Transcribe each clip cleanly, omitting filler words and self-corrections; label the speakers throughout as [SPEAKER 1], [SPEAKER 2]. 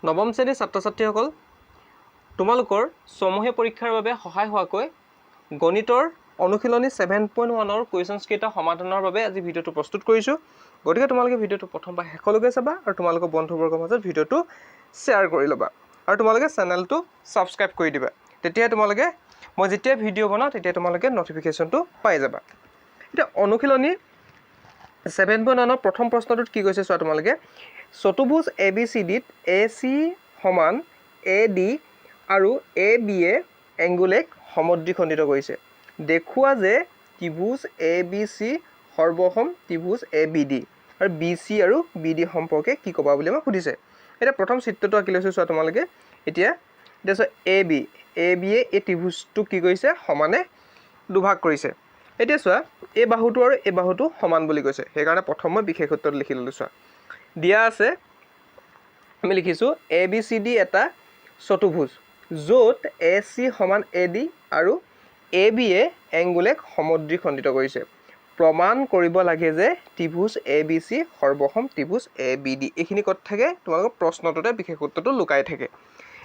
[SPEAKER 1] নৱম শ্ৰেণীৰ ছাত্ৰ ছাত্ৰীসকল তোমালোকৰ ছমহীয়া পৰীক্ষাৰ বাবে সহায় হোৱাকৈ গণিতৰ অনুশীলনী 7.1 কুৱেশ্যনছ কেইটা সমাধানৰ বাবে আজি ভিডিঅ'টো প্ৰস্তুত কৰিছোঁ। গতিকে তোমালোকে ভিডিঅ'টো প্ৰথমবাৰ শেষলৈকে চাবা আৰু তোমালোকৰ বন্ধুবৰ্গৰ মাজত ভিডিঅ'টো শ্বেয়াৰ কৰি ল'বা আৰু তোমালোকে চেনেলটো ছাবস্ক্ৰাইব কৰি দিবা। তেতিয়া তোমালোকে মই যেতিয়া ভিডিঅ' বনাওঁ তেতিয়া তোমালোকে নটিফিকেশ্যনটো পাই যাবা। এতিয়া অনুশীলনী 7.1 প্ৰথম প্ৰশ্নটোত কি কৈছে চোৱা তোমালোকে, চতুৰ্ভুজ ABCDত AC সমান AD আৰু ABয়ে এংগুল এক সমদ্বিখণ্ডিত কৰিছে। দেখুওৱা যে ত্ৰিভুজ ABC সৰ্বসম ত্ৰিভুজ ABD আৰু BC আৰু BD সম্পৰ্কে কি ক'বা বুলি আমাক সুধিছে। এতিয়া প্ৰথম চিত্ৰটো আঁকি লৈছোঁ চোৱা তোমালোকে। এতিয়া চোৱা ABয়ে এই ত্ৰিভুজটো কি কৰিছে, সমানে দুভাগ কৰিছে। এতিয়া চোৱা এই বাহুটো আৰু এই বাহুটো সমান বুলি কৈছে, সেইকাৰণে প্ৰথম মই বিশেষ সূত্ৰত লিখি ল'লোঁ। চোৱা দিয়া আছে, আমি লিখিছোঁ ABCD এটা চতুৰ্ভুজ য'ত AC সমান AD আৰু ABয়ে এংগুল এক সমদ্বিখণ্ডিত কৰিছে। প্ৰমাণ কৰিব লাগে যে ত্ৰিভুজ ABC সৰ্বসম ত্ৰিভুজ ABD। এইখিনি ক'ত থাকে, তোমালোকৰ প্ৰশ্নটোতে বিশেষ সূত্ৰটো লুকাই থাকে।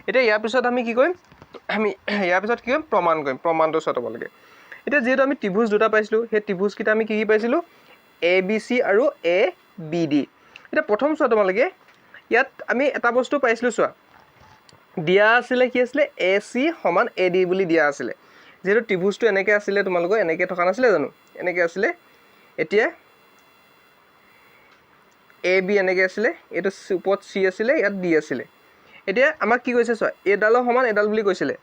[SPEAKER 1] এতিয়া ইয়াৰ পিছত আমি কি কৰিম, প্ৰমাণ কৰিম। প্ৰমাণটো চোৱা তোমালোকে। এতিয়া যিহেতু আমি ত্ৰিভুজ দুটা পাইছিলোঁ, সেই ত্ৰিভুজকেইটা আমি কি পাইছিলোঁ, ABC আৰু ABD। এতিয়া প্ৰথম চোৱা তোমালোকে, ইয়াত আমি এটা বস্তু পাইছিলোঁ। চোৱা দিয়া আছিলে, কি আছিলে, AC সমান AD বুলি দিয়া আছিলে। যিহেতু ত্ৰিভুজটো এনেকৈ আছিলে, তোমালোকৰ এনেকৈ থকা নাছিলে জানো, এনেকৈ আছিলে। এতিয়া AB এনেকৈ আছিলে, এইটো ওপৰত C আছিলে, ইয়াত D আছিলে। এতিয়া আমাক কি কৈছে চোৱা, এডালৰ সমান এডাল বুলি কৈছিলে,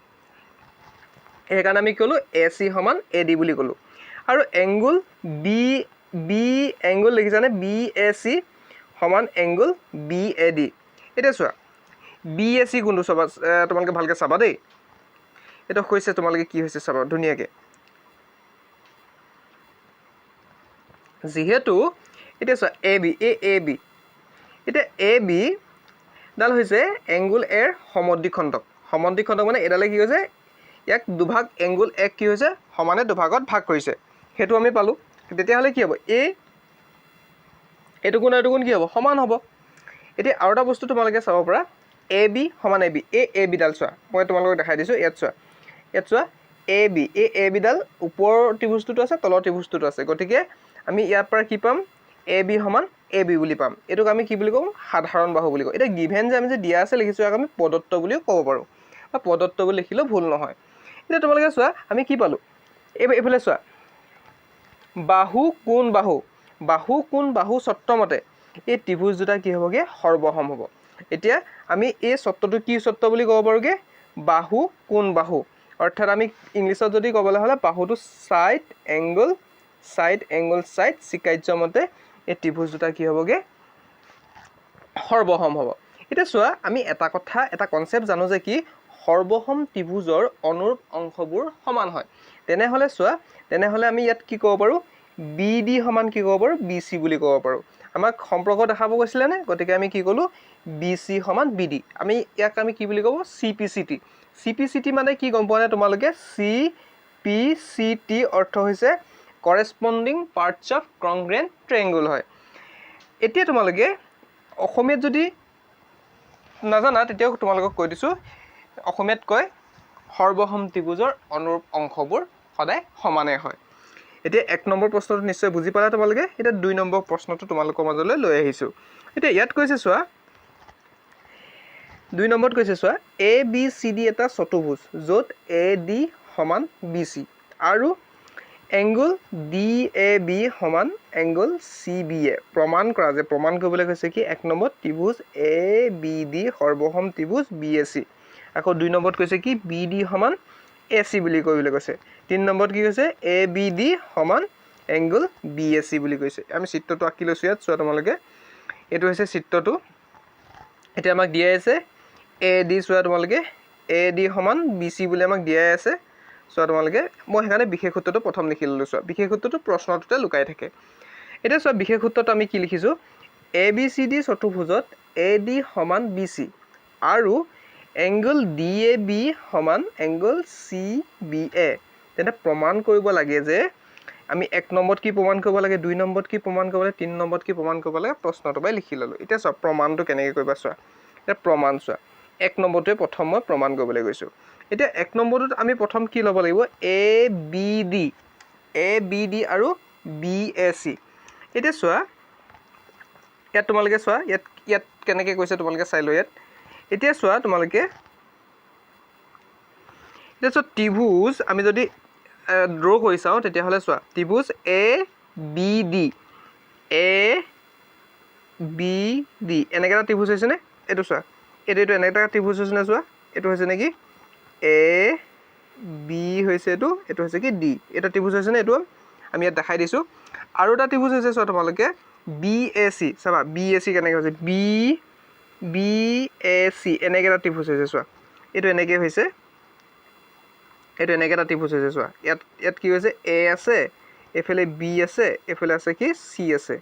[SPEAKER 1] সেইকাৰণে আমি ক'লোঁ AC সমান AD বুলি ক'লোঁ। আৰু এংগুল বি এংগুল দেখিছানে, BAC সমান এংগুল BAD। এতিয়া চোৱা BAC কোনটো চাবা, তোমালোকে ভালকৈ চাবা দেই। এইটো হৈছে তোমালোকে কি হৈছে চাবা ধুনীয়াকৈ। যিহেতু এতিয়া চোৱা AB এতিয়া AB ডাল হৈছে এংগুল এৰ সমদ্বিখণ্ডক। সমদ্বিখণ্ডক মানে এডালে কি হৈছে, ইয়াক দুভাগ এংগুল এক কি হৈছে, সমানে দুভাগত ভাগ কৰিছে। সেইটো আমি পালোঁ। তেতিয়াহ'লে কি হ'ব, এইটো কোণ এইটো কোণ কি হ'ব, সমান হ'ব। এতিয়া আৰু এটা বস্তু তোমালোকে চাব পাৰা, AB সমান AB। AB ডাল চোৱা, মই তোমালোকক দেখাই দিছোঁ। ইয়াত চোৱা AB, AB ডাল ওপৰৰ ত্ৰিভুজটোতো আছে, তলৰ ত্ৰিভুজটোতো আছে। গতিকে আমি ইয়াৰ পৰা কি পাম, AB সমান AB বুলি পাম। এইটোক আমি কি বুলি কওঁ, সাধাৰণ বাহু বুলি কওঁ। এতিয়া গিভেন যে আমি যে দিয়া আছে লিখিছোঁ, ইয়াক আমি প্ৰদত্ত বুলিও ক'ব পাৰোঁ, বা প্ৰদত্ত বুলি লিখিলেও ভুল নহয়। এতিয়া তোমালোকে চোৱা আমি কি পালোঁ, এইফালে চোৱা বাহু কোণ বাহু চত্ৰমতে এই ত্ৰিভুজ দুটা কি হ'বগৈ, সৰ্বসম হ'ব। এতিয়া আমি এই চত্ৰটো কি চত্ৰ বুলি ক'ব পাৰোঁগৈ, বাহু কোণ বাহু। অৰ্থাৎ আমি ইংলিছত যদি ক'বলৈ হ'লে বাহুটো ছাইড এংগুল স্বীকাৰ্যমতে এই ত্ৰিভুজ দুটা কি হ'বগৈ, সৰ্বসম হ'ব। এতিয়া চোৱা আমি এটা কনচেপ্ট জানো যে কি, সৰ্বসম ত্ৰিভুজৰ অনুৰূপ অংশবোৰ সমান হয়। তেনেহ'লে আমি ইয়াত কি ক'ব পাৰোঁ, BD সমান কি ক'ব পাৰোঁ, BC বুলি ক'ব পাৰোঁ। আমাক সম্পৰ্ক দেখাব কৈছিলেনে, গতিকে আমি কি ক'লোঁ, BC সমান BD। ইয়াক আমি কি বুলি ক'ব, CPCT মানে কি গম পোৱা নাই তোমালোকে, CPCT অৰ্থ হৈছে কৰেছপণ্ডিং পাৰ্টছ অফ কংগ্ৰুৱেণ্ট ট্ৰায়েংগুল হয়। এতিয়া তোমালোকে অসমীয়াত যদি নাজানা তেতিয়াও তোমালোকক কৈ দিছোঁ, অসমীয়াত কয় সৰ্বসম ত্ৰিভুজৰ অনুৰূপ অংশবোৰ সদায় সমানে হয়। এতিয়া 1 নম্বৰ প্ৰশ্নটো নিশ্চয় বুজি পালা তোমালোকে। এতিয়া 2 নম্বৰ প্ৰশ্নটো তোমালোকৰ মাজলৈ লৈ আহিছোঁ। এতিয়া ইয়াত কৈছে চোৱা, 2 নম্বৰত কৈছে চোৱা, ABCD এটা চতুৰ্ভুজ য'ত AD সমান BC আৰু এংগুল DAB সমান এংগুল CBA। প্ৰমাণ কৰিবলৈ কৈছে কি, 1 নম্বৰত ত্ৰিভুজ ABD সৰ্বসম ত্ৰিভুজ BAC। আকৌ 2 নম্বৰত কৈছে কি, BD সমান AC বুলি কৰিবলৈ কৈছে। 3 নম্বৰত কি কৈছে, ABD সমান এংগুল BAC বুলি কৈছে। আমি চিত্ৰটো আঁকি লৈছোঁ ইয়াত চোৱা তোমালোকে। এইটো হৈছে চিত্ৰটো। এতিয়া আমাক দিয়াই আছে AD, চোৱা তোমালোকে AD সমান BC বুলি আমাক দিয়াই আছে। চোৱা তোমালোকে, মই সেইকাৰণে বিশেষ সূত্ৰটো প্ৰথম লিখি ল'লোঁ। চোৱা বিশেষ সূত্ৰটো প্ৰশ্নটোতে লুকাই থাকে। এতিয়া চোৱা বিশেষ সূত্ৰত আমি কি লিখিছোঁ, ABCD চতুৰ্ভুজত AD সমান BC আৰু এংগুল DAB সমান এংগুল CBA। তেন্তে প্ৰমাণ কৰিব লাগে যে, আমি 1 নম্বৰত কি প্ৰমাণ কৰিব লাগে, 2 নম্বৰত কি প্ৰমাণ কৰিব লাগে, 3 নম্বৰত কি প্ৰমাণ কৰিব লাগে, প্ৰশ্নটো পৰাই লিখি ল'লোঁ। এতিয়া চোৱা প্ৰমাণটো কেনেকৈ কৰিবা চোৱা। এতিয়া প্ৰমাণ চোৱা, এক নম্বৰটোৱে প্ৰথম মই প্ৰমাণ কৰিবলৈ গৈছোঁ এতিয়া এক নম্বৰটোত আমি প্ৰথম কি ল'ব লাগিব এ বি ডি আৰু বি এ চি এতিয়া চোৱা ইয়াত তোমালোকে চোৱা ইয়াত কেনেকৈ কৈছে তোমালোকে চাই লোৱা ইয়াত এতিয়া চোৱা তোমালোকে এতিয়া চোৱা ত্ৰিভুজ আমি যদি ড্ৰ কৰি চাওঁ তেতিয়াহ'লে চোৱা ত্ৰিভুজ এ বি ডি এনেকৈ এটা ত্ৰিভুজ হৈছেনে এইটো চোৱা এইটো এনেকৈ এটা ত্ৰিভুজ হৈছেনে চোৱা এইটো হৈছে নেকি এ বি হৈছে এইটো হৈছে কি ডি এটা ত্ৰিভুজ হৈছেনে এইটো আমি ইয়াত দেখাই দিছোঁ আৰু এটা ত্ৰিভুজ হৈছে চোৱা তোমালোকে বি এ চি চাবা বি এ চি কেনেকৈ হৈছে বি এ চি এনেকৈ এটা ত্ৰিভুজ হৈছে চোৱা এইটো এনেকৈ হৈছে এইটো এনেকৈ এটা ত্ৰিভুজ হৈছে চোৱা ইয়াত কি হৈছে এ আছে এইফালে বি আছে এইফালে আছে কি চি আছে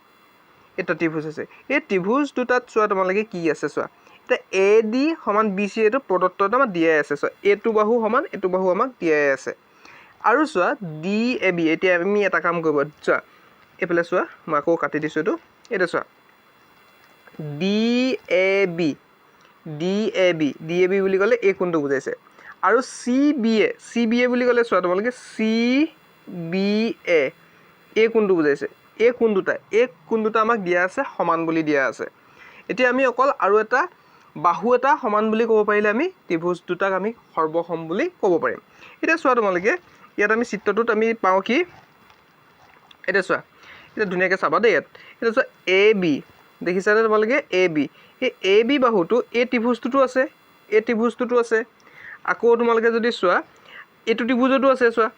[SPEAKER 1] এটা ত্ৰিভুজ আছে এই ত্ৰিভুজ দুটাত চোৱা তোমালোকে কি আছে চোৱা এতিয়া এ ডি সমান বি চি এইটো প্ৰদত্ত আমাক দিয়াই আছে চোৱা এইটো বাহু সমান এইটো বাহু আমাক দিয়াই আছে আৰু চোৱা ডি এ বি এতিয়া আমি এটা কাম কৰিব চোৱা এইফালে চোৱা মই আকৌ কাটি দিছোঁ এইটো চোৱা ডি এ বি বুলি ক'লে এই কোণটো বুজাইছে আৰু চি বি এ বুলি ক'লে চোৱা তোমালোকে চি বি এ এই কোণটো বুজাইছে এই কোণ দুটা আমাক দিয়া আছে সমান বুলি দিয়া আছে এতিয়া আমি অকল আৰু এটা বাহু এটা সমান বুলি ক'ব পাৰিলে আমি ত্ৰিভুজ দুটাক আমি সৰ্বসম বুলি ক'ব পাৰিম এতিয়া চোৱা তোমালোকে ইয়াত আমি চিত্ৰটোত আমি পাওঁ কি এতিয়া চোৱা এতিয়া ধুনীয়াকৈ চাবা দেই ইয়াত এতিয়া চোৱা এ বি দেখিছানে তোমালোকে এ বি এই এ বি বাহুটো এই ত্ৰিভুজটোতো আছে এই ত্ৰিভুজটোতো আছে আকৌ তোমালোকে যদি চোৱা এইটো ত্ৰিভুজতো আছে চোৱা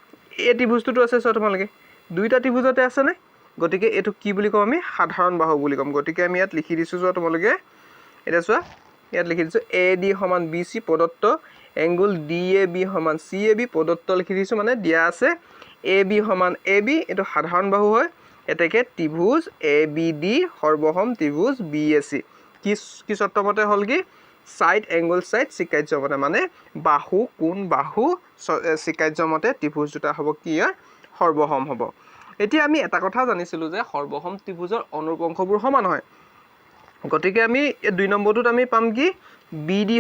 [SPEAKER 1] এই ত্ৰিভুজটোতো আছে চোৱা তোমালোকে দুইটা ত্ৰিভুজতে আছেনে গতিকে এইটো কি বুলি ক'ম আমি সাধাৰণ বাহু বুলি ক'ম গতিকে আমি ইয়াত লিখি দিছোঁ চোৱা তোমালোকে এতিয়া চোৱা ইয়াত লিখি দিছোঁ এ ডি সমান বি চি প্ৰদত্ত এংগুল ডি এ বি সমান চি এ বি প্ৰদত্ত লিখি দিছোঁ মানে দিয়া আছে এ বি সমান এ বি এইটো সাধাৰণ বাহু হয় এতেকে ত্ৰিভুজ A B D সৰ্বসম ত্ৰিভুজ B A C কি চৰ্তমতে হ'ল কি সাইড এংগুল সাইড স্বীকাৰ্যমতে মানে বাহু কোণ বাহু স্বীকাৰ্যমতে ত্ৰিভুজ দুটা হ'ব কি সৰ্বসম হ'ব এতিয়া আমি এটা কথা জানিছিলোঁ যে সৰ্বসম ত্ৰিভুজৰ অনুৰূপ অংশবোৰ সমান হয় গতিকে আমি এই 2 নম্বৰটোত আমি পাম কি বি ডি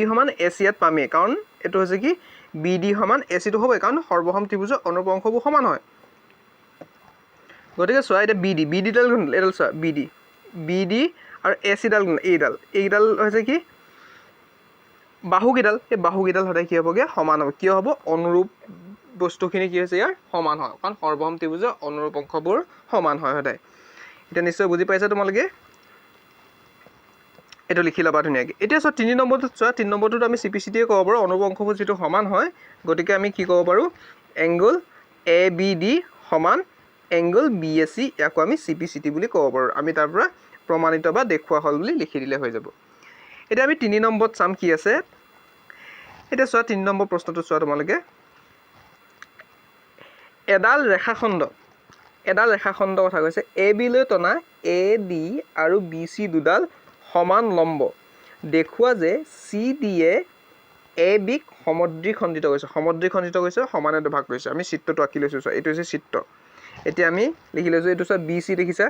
[SPEAKER 1] সমান এ চি ইয়াত পামেই কাৰণ এইটো হৈছে কি বি ডি সমান এ চিটো হ'বই কাৰণ সৰ্বসম ত্ৰিভুজৰ অনুৰূপ অংশবোৰ সমান হয় গতিকে চোৱা এতিয়া বি ডিডাল এইডাল চোৱা বি ডি আৰু এ চিডাল এইডাল হৈছে কি বাহুকেইডাল এই বাহুকেইডাল সদায় কি হ'বগৈ সমান হ'ব কিয় হ'ব অনুৰূপ বস্তুখিনি কি হৈছে ইয়াৰ সমান হয় কাৰণ সৰ্বসম ত্ৰিভুজৰ অনুৰূপ অংশবোৰ সমান হয় সদায় এতিয়া নিশ্চয় বুজি পাইছা তোমালোকে এইটো লিখি ল'বা ধুনীয়াকৈ এতিয়া চোৱা 3 নম্বৰটোত চোৱা 3 নম্বৰটোত আমি চিপিচিটিয়ে ক'ব পাৰোঁ অনুৰূপ অংশবোৰ যিটো সমান হয় গতিকে আমি কি ক'ব পাৰোঁ এংগুল এ বি ডি সমান এংগুল বি এ চি ইয়াকো আমি চিপিচিটি বুলি ক'ব পাৰোঁ আমি তাৰ পৰা প্ৰমাণিত বা দেখুওৱা হ'ল বুলি লিখি দিলে হৈ যাব এতিয়া আমি 3 নম্বৰত চাম কি আছে এতিয়া চোৱা 3 নম্বৰ প্ৰশ্নটো চোৱা তোমালোকে এডাল ৰেখাখণ্ড কথা কৈছে এ বি লৈ টনা এ ডি আৰু বি চি দুডাল সমান লম্ব দেখুওৱা যে চি ডি এ বিক সমদ্বিখণ্ডিত কৰিছে সমানে দুভাগ কৰিছে আমি চিত্ৰটো আঁকি লৈছোঁ চোৱা এইটো হৈছে চিত্ৰ এতিয়া আমি লিখি লৈছোঁ এইটো চোৱা বি চি দেখিছা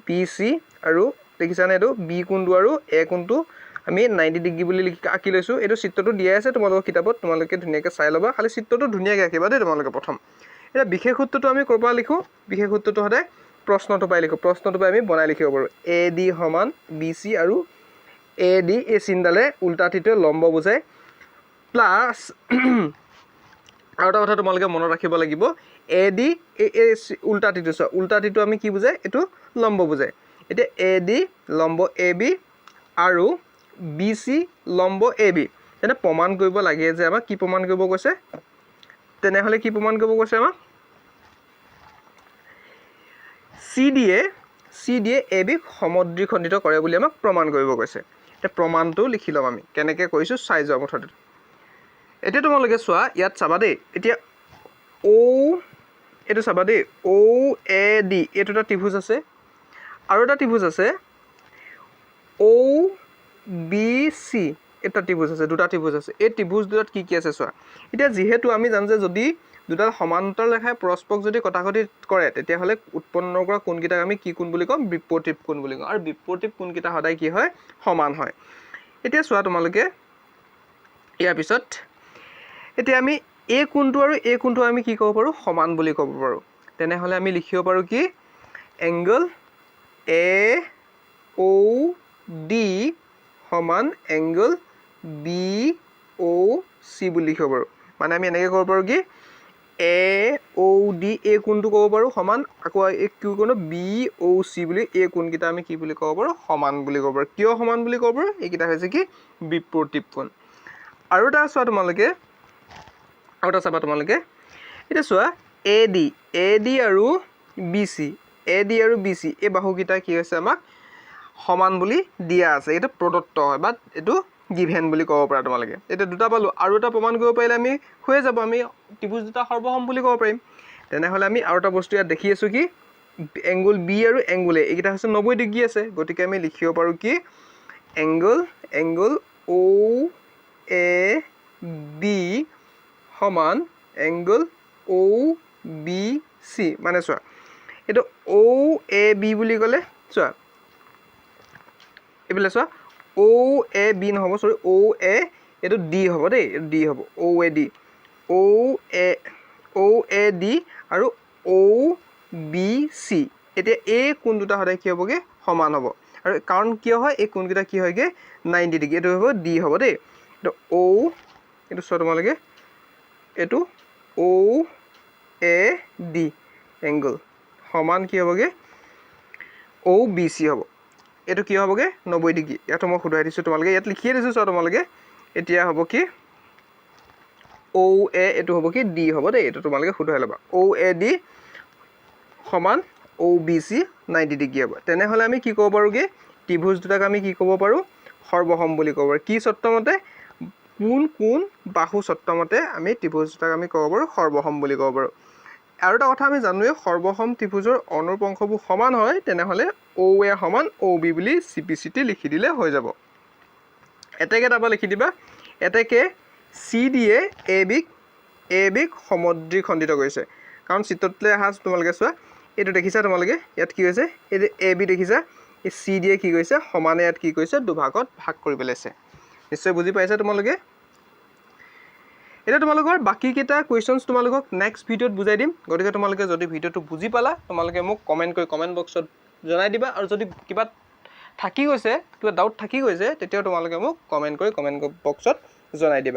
[SPEAKER 1] বি চি আৰু দেখিছানে এইটো বি কোণটো আৰু এ কোণটো আমি 90 ডিগ্ৰী বুলি আঁকি লৈছোঁ এইটো চিত্ৰটো দিয়াই আছে তোমালোকৰ কিতাপত তোমালোকে ধুনীয়াকৈ চাই ল'বা খালি চিত্ৰটো ধুনীয়াকৈ আঁকিবা দেই তোমালোকে প্ৰথম এতিয়া বিশেষ সূত্ৰটো আমি ক'ৰ পৰা লিখোঁ বিশেষ সূত্ৰটো সদায় প্ৰশ্নটো পাই লিখোঁ প্ৰশ্নটো পাই আমি বনাই লিখিব পাৰোঁ এ ডি সমান বি চি আৰু এ ডি এই চিনডালে উল্টাটিটোৱে লম্ব বুজায় প্লাছ আৰু এটা কথা তোমালোকে মনত ৰাখিব লাগিব এ ডি এই উল্টাটিটো চোৱা উল্টাটিটো আমি কি বুজায় এইটো লম্ব বুজায় এতিয়া এ ডি লম্ব এ বি আৰু বি চি লম্ব এ বি তেনে প্ৰমাণ কৰিব লাগে যে আমাক কি প্ৰমাণ কৰিব কৈছে তেনেহ'লে কি প্ৰমাণ কৰিব কৈছে আমাক চি ডি এ বিক সমদ্বিখণ্ডিত কৰে বুলি আমাক প্ৰমাণ কৰিব কৈছে এতিয়া প্ৰমাণটো লিখি ল'ম আমি কেনেকৈ কৰিছোঁ চাই যোৱা মুঠতে এতিয়া তোমালোকে চোৱা ইয়াত চাবা দেই এতিয়া এইটো চাবা দেই এ ডি এইটো এটা ত্ৰিভুজ আছে আৰু এটা ত্ৰিভুজ আছে বি চি এটা ত্ৰিভুজ আছে দুটা ত্ৰিভুজ আছে এই ত্ৰিভুজ দুটাত কি কি আছে চোৱা এতিয়া যিহেতু আমি জানো যে যদি দুডাল সমান্তৰাল ৰেখাই পৰস্পৰক যদি কটাকটি কৰে তেতিয়াহ'লে উৎপন্ন কৰা কোণকেইটাক আমি কি কোণ বুলি ক'ম বিপৰীত কোণ বুলি কওঁ আৰু বিপৰীত কোণকেইটা সদায় কি হয় সমান হয় এতিয়া চোৱা তোমালোকে ইয়াৰ পিছত এতিয়া আমি এই কোণটো আৰু এই কোণটো আমি কি ক'ব পাৰোঁ সমান বুলি ক'ব পাৰোঁ তেনেহ'লে আমি লিখিব পাৰোঁ কি এংগল AOD সমান এংগল BOC বুলি লিখিব পাৰোঁ মানে আমি এনেকৈ ক'ব পাৰোঁ কি AOD এই কোণটো ক'ব পাৰোঁ সমান আকৌ এই কি কোণটো BOC বুলি এই কোণকেইটা আমি কি বুলি ক'ব পাৰোঁ সমান বুলি ক'ব পাৰোঁ কিয় সমান বুলি ক'ব পাৰোঁ এইকেইটা হৈছে কি বিপৰীত কোণ আৰু এটা চোৱা তোমালোকে আৰু এটা চাবা তোমালোকে এতিয়া চোৱা AD আৰু BC এই বাহুকেইটা কি হৈছে আমাক সমান বুলি দিয়া আছে এইটো প্ৰদত্ত হয় বা এইটো গিভেন বুলি ক'ব পাৰা তোমালোকে এতিয়া দুটা পালোঁ আৰু এটা প্ৰমাণ কৰিব পাৰিলে আমি হৈ যাব আমি ত্ৰিভুজ দুটা সৰ্বসম বুলি ক'ব পাৰিম তেনেহ'লে আমি আৰু এটা বস্তু ইয়াত দেখি আছোঁ কি এংগল B আৰু এংগল A এইকেইটা হৈছে 90 ডিগ্ৰী আছে গতিকে আমি লিখিব পাৰোঁ কি এংগল OAB সমান এংগল OBC মানে চোৱা এইটো OAB বুলি ক'লে চোৱা এইফালে চোৱা OAB নহ'ব চৰি OA এইটো D হ'ব দেই এইটো D হ'ব OAD আৰু OBC এতিয়া এই কোণ দুটা সদায় কি হ'বগৈ সমান হ'ব আৰু কাৰণ কিয় হয় এই কোণকেইটা কি হয়গৈ 90 ডিগ্ৰী এইটো হ'ব D হ'ব দেই এইটো এইটো চোৱা তোমালোকে এইটো OAD এংগল সমান কি হ'বগৈ OBC হ'ব এইটো কি হ'বগৈ 90 ডিগ্ৰী ইয়াতো মই শুধৰাই দিছোঁ তোমালোকে ইয়াত লিখিয়ে দিছোঁ চোৱা তোমালোকে এতিয়া হ'ব কি OA এইটো হ'ব কি D হ'ব দেই এইটো তোমালোকে শুধৰাই ল'বা OAD সমান OBC 90 ডিগ্ৰী হ'ব তেনেহ'লে আমি কি ক'ব পাৰোঁগৈ ত্ৰিভুজ দুটাক আমি কি ক'ব পাৰোঁ সৰ্বসম বুলি ক'ব পাৰোঁ কি চৰ্তমতে কোন বাহু চৰ্তমতে আমি ত্ৰিভুজ দুটাক আমি ক'ব পাৰোঁ সৰ্বসম বুলি ক'ব পাৰোঁ আৰু এটা কথা আমি জানোৱে সৰ্বসম ত্ৰিভুজৰ অনুৰূপ অংশবোৰ সমান হয় তেনেহ'লে OA সমান OB বুলি CPCT লিখি দিলে হৈ যাব এতেকে তাৰপৰা লিখি দিবা এতেকে CD য়ে AB ক সমদ্বিখণ্ডিত কৰিছে কাৰণ চিত্ৰটোলৈ আহা তোমালোকে চোৱা এইটো দেখিছা তোমালোকে ইয়াত কি হৈছে এই যে AB দেখিছা এই CD য়ে কি কৰিছে সমানে ইয়াত কি কৰিছে দুভাগত ভাগ কৰি পেলাইছে নিশ্চয় বুজি পাইছা তোমালোকে এটা তোমালোকৰ বাকি কেইটা কোৱেশ্চনছ তোমালোকক নেক্সট ভিডিঅ'ত বুজাই দিম গতিকে তোমালোকে যদি ভিডিঅ'টো বুজি পালা তোমালোকে মোক কমেন্ট বক্সত জনাই দিবা আৰু যদি কিবা থাকি গৈছে কিবা ডাউট থাকি গৈছে তেতিয়াও তোমালোকে মোক কমেন্ট বক্সত জনাই দিবা